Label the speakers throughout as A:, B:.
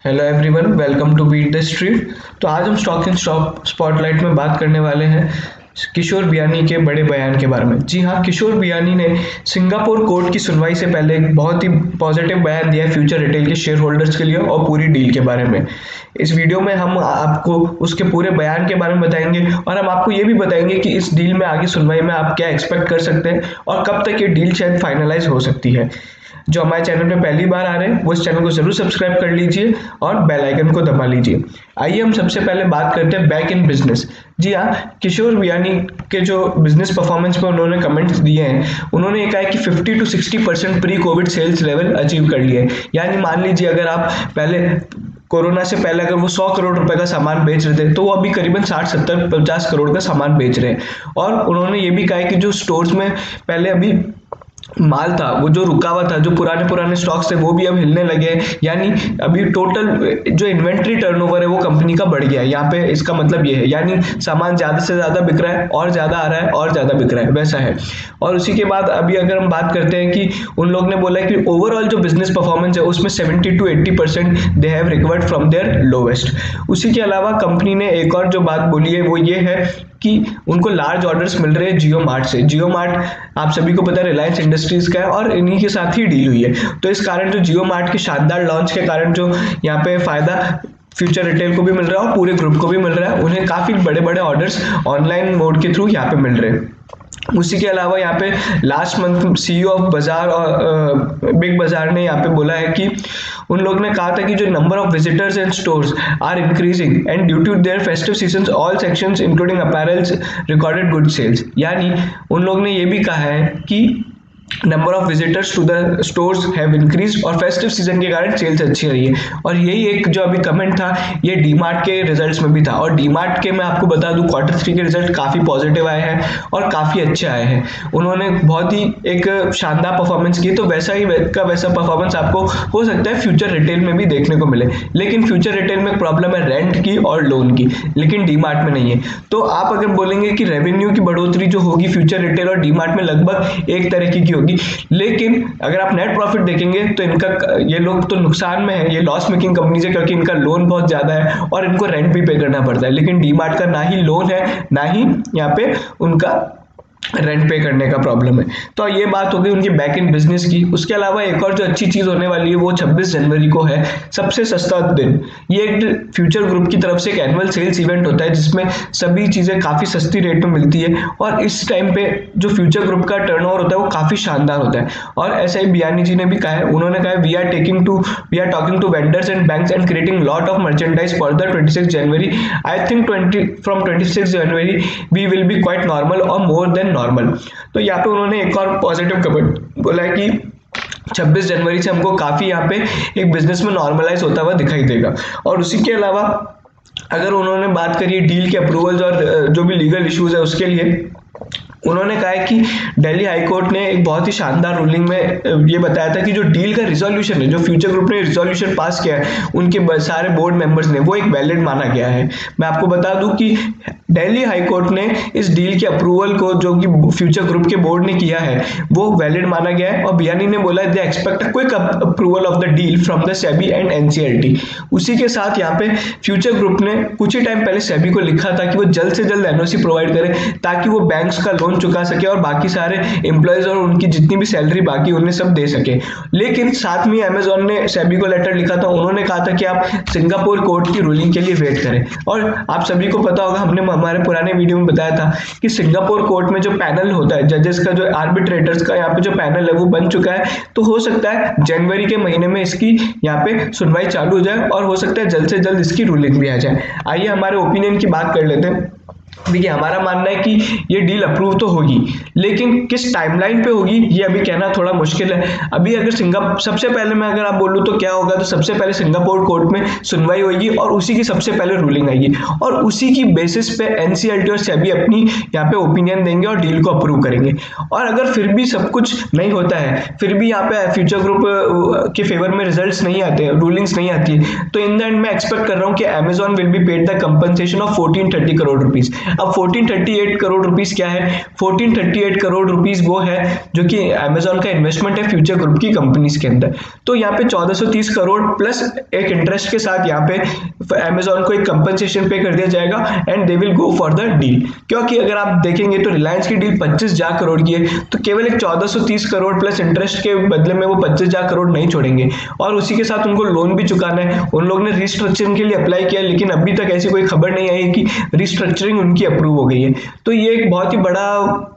A: Hello everyone, welcome to beat the street. तो आज हम स्टॉक इन स्टॉक स्पॉटलाइट में बात करने वाले हैं किशोर बियानी के बड़े बयान के बारे में। जी हाँ, किशोर बियानी ने सिंगापुर कोर्ट की सुनवाई से पहले एक बहुत ही पॉजिटिव बयान दिया है फ्यूचर रिटेल के शेयर होल्डर्स के लिए और पूरी डील के बारे में। इस वीडियो में हम आपको उसके पूरे बयान के बारे में बताएंगे और हम आपको ये भी बताएंगे कि इस डील में आगे सुनवाई में आप क्या एक्सपेक्ट कर सकते हैं और कब तक ये डील शायद फाइनलाइज हो सकती है। जो हमारे चैनल पे पहली बार आ रहे हैं वो इस चैनल को जरूर सब्सक्राइब कर लीजिए और बेल आइकन को दबा लीजिए। आइए हम सबसे पहले बात करते हैं बैक इन बिजनेस। जी हाँ, किशोर बियानी के जो बिजनेस परफॉर्मेंस पे उन्होंने कमेंट्स दिए हैं, उन्होंने ये कहा है कि 50 to 60% pre COVID sales level achieve कर लिए। यानी मान लीजिए अगर आप पहले कोरोना से पहले अगर वो 100 करोड़ रुपए का सामान बेच रहे थे तो वो अभी करीबन 60-70-50 करोड़ का सामान बेच रहे हैं। और उन्होंने ये भी कहा है कि जो स्टोर्स में पहले अभी माल था, वो जो रुका हुआ था, जो पुराने पुराने स्टॉक्स थे, वो भी अब हिलने लगे हैं। यानी अभी टोटल जो इन्वेंट्री टर्नओवर है वो कंपनी का बढ़ गया है। यहाँ पे इसका मतलब ये है, यानी सामान ज्यादा से ज्यादा बिक रहा है और ज्यादा आ रहा है और ज्यादा बिक रहा है, वैसा है। और उसी के बाद अभी अगर हम बात करते हैं कि उन लोग ने बोला है कि ओवरऑल जो बिजनेस परफॉर्मेंस है उसमें 70 to 80% they have recovered from their lowest. उसी के अलावा कंपनी ने एक और जो बात बोली है वो ये है कि उनको लार्ज ऑर्डर्स मिल रहे हैं जियो मार्ट से। जियो मार्ट आप सभी को पता है रिलायंस इंडस्ट्रीज का है और इन्हीं के साथ ही डील हुई है। तो इस कारण जो जियो मार्ट के शानदार लॉन्च के कारण जो यहाँ पे फायदा फ्यूचर रिटेल को भी मिल रहा है और पूरे ग्रुप को भी मिल रहा है। उन्हें काफी बड़े बड़े ऑर्डर्स ऑनलाइन मोड के थ्रू यहाँ पे मिल रहे हैं। उसी के अलावा यहाँ पे लास्ट मंथ सीईओ ऑफ बाजार और बिग बाजार ने यहाँ पे बोला है कि उन लोग ने कहा था कि जो number of visitors and stores are increasing and due to their festive seasons all sections including apparels recorded good sales. यानी उन लोग ने ये भी कहा है कि number of visitors to the stores have increase और फेस्टिव सीजन के कारण सेल्स अच्छी रही है। और यही एक जो अभी कमेंट था ये डीमार्ट के रिजल्ट्स में भी था। और डीमार्ट के मैं आपको बता दूं Q3 के रिजल्ट काफी पॉजिटिव आए हैं और काफी अच्छे आए हैं। उन्होंने बहुत ही एक शानदार परफॉर्मेंस की, तो वैसा ही का वैसा परफॉर्मेंस आपको हो सकता है फ्यूचर रिटेल में भी देखने को मिले। लेकिन फ्यूचर रिटेल में प्रॉब्लम है रेंट की और लोन की, लेकिन डीमार्ट में नहीं है। तो आप अगर बोलेंगे कि रेवेन्यू की बढ़ोतरी जो होगी फ्यूचर रिटेल और डीमार्ट में लगभग एक तरीके की होगी, लेकिन अगर आप नेट प्रॉफिट देखेंगे तो इनका ये लोग तो नुकसान में है, ये लॉस मेकिंग कंपनीज है क्योंकि इनका लोन बहुत ज्यादा है और इनको रेंट भी पे करना पड़ता है। लेकिन डीमार्ट का ना ही लोन है ना ही यहाँ पे उनका रेंट पे करने का प्रॉब्लम है। तो ये बात हो गई उनकी बैक इन बिजनेस की। उसके अलावा एक और जो अच्छी चीज होने वाली है वो 26 जनवरी को है सबसे सस्ता दिन। ये एक फ्यूचर ग्रुप की तरफ से एक एनुअल सेल्स इवेंट होता है जिसमें सभी चीजें काफी सस्ती रेट में मिलती है और इस टाइम पे जो फ्यूचर ग्रुप का टर्नओवर होता है वो काफी शानदार होता है। और ऐसा ही बियानी जी ने भी कहा है, उन्होंने कहा है we are talking to vendors and banks and creating lot of merchandise for the 26 January. I think 26 January we will be quite normal और मोर देन नॉर्मल। तो यहाँ पे उन्होंने एक और पॉजिटिव कमेंट बोला है कि 26 जनवरी से हमको काफी यहाँ पे एक बिजनेस में नॉर्मलाइज होता हुआ दिखाई देगा। और उसी के अलावा अगर उन्होंने बात करी दिल्ली के अप्रूवल्स और जो भी लीगल इश्यूज है उसके लिए, उन्होंने कहा है कि दिल्ली हाई कोर्ट ने एक बहुत ही शानदार रूलिंग में ये बताया था कि जो डील का रिजोल्यूशन है, जो फ्यूचर ग्रुप ने रिजोल्यूशन पास किया है उनके सारे बोर्ड मेंबर्स ने, वो एक वैलिड माना गया है। मैं आपको बता दूं कि दिल्ली हाई कोर्ट ने इस डील के अप्रूवल को जो कि फ्यूचर ग्रुप के बोर्ड ने किया है वो वैलिड माना गया है। और बियानी ने बोला they expect a quick approval of the deal from the SEBI and NCLT. उसी के साथ यहाँ पे फ्यूचर ग्रुप ने कुछ ही टाइम पहले सेबी को लिखा था कि वो जल्द से जल्द एनओसी प्रोवाइड करे ताकि वो बैंक्स का लोन चुका सके और बाकी सारे एम्प्लॉयज और उनकी जितनी भी सैलरी बाकी उन्हें सब दे सके। लेकिन साथ में अमेजॉन ने सेबी को लेटर लिखा था, उन्होंने कहा था कि आप सिंगापुर कोर्ट की रूलिंग के लिए वेट करें। और आप सभी को पता होगा, हमने हमारे पुराने वीडियो में बताया था कि सिंगापुर कोर्ट में जो पैनल होता है जजेस का, जो आर्बिट्रेटर्स का यहाँ पे जो पैनल है वो बन चुका है। तो हो सकता है जनवरी के महीने में इसकी यहाँ पे सुनवाई चालू हो जाए और हो सकता है जल्द से जल्द इसकी रूलिंग भी आ जाए। आइए हमारे ओपिनियन की बात कर लेते हैं। देखिए, हमारा मानना है कि ये डील अप्रूव तो होगी, लेकिन किस टाइमलाइन पे होगी ये अभी कहना थोड़ा मुश्किल है। अभी अगर सबसे पहले मैं अगर आप बोलूं तो क्या होगा, तो सबसे पहले सिंगापुर कोर्ट में सुनवाई होगी और उसी की सबसे पहले रूलिंग आएगी और उसी की बेसिस पे एनसीएलटी और सेबी अपनी यहाँ पे ओपिनियन देंगे और डील को अप्रूव करेंगे। और अगर फिर भी सब कुछ नहीं होता है, फिर भी यहाँ पे फ्यूचर ग्रुप के फेवर में रिजल्ट्स नहीं आते, रूलिंग्स नहीं आती, तो इन द एंड मैं एक्सपेक्ट कर रहा हूँ कि Amazon will be paid the compensation of 1430 crore rupees. अब 1438 करोड़ रुपीस क्या है? 1438 करोड़ रुपीस वो है जो कि अमेजॉन का इन्वेस्टमेंट है फ्यूचर ग्रुप की कंपनीज के अंदर। तो यहाँ पे 1430 करोड़ प्लस एक इंटरेस्ट के साथ यहाँ पे अमेजॉन को एक कंपनसेशन पे कर दिया जाएगा and they will go for the deal. क्योंकि अगर आप देखेंगे तो रिलायंस की डील 25,000 करोड़ की है, तो केवल एक 1430 करोड़ प्लस इंटरेस्ट के बदले में वो 25,000 करोड़ नहीं छोड़ेंगे, और उसी के साथ उनको लोन भी चुकाना है। उन लोगों ने रिस्ट्रक्चरिंग के लिए अप्लाई किया, लेकिन अभी तक ऐसी कोई खबर नहीं आई कि रिस्ट्रक्चरिंग उनकी अप्रूव हो गई है। तो ये एक बहुत ही बड़ा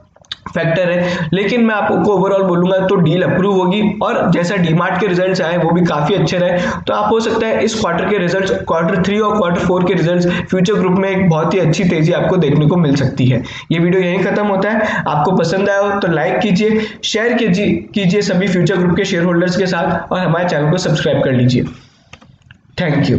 A: फैक्टर है। लेकिन मैं आपको ओवरऑल बोलूंगा तो डील अप्रूव होगी, और जैसा डीमार्ट के रिजल्ट्स आए वो भी काफी अच्छे रहे, तो आप हो सकता है इस क्वार्टर के रिजल्ट्स, क्वार्टर 3 और क्वार्टर 4 के रिजल्ट्स फ्यूचर ग्रुप में एक बहुत ही अच्छी तेजी आपको देखने को मिल सकती है। ये वीडियो यहीं खत्म होता है। आपको पसंद आया हो तो लाइक कीजिए, शेयर कीजिए सभी फ्यूचर ग्रुप के शेयर होल्डर्स के साथ, और हमारे चैनल को सब्सक्राइब कर लीजिए। Thank you.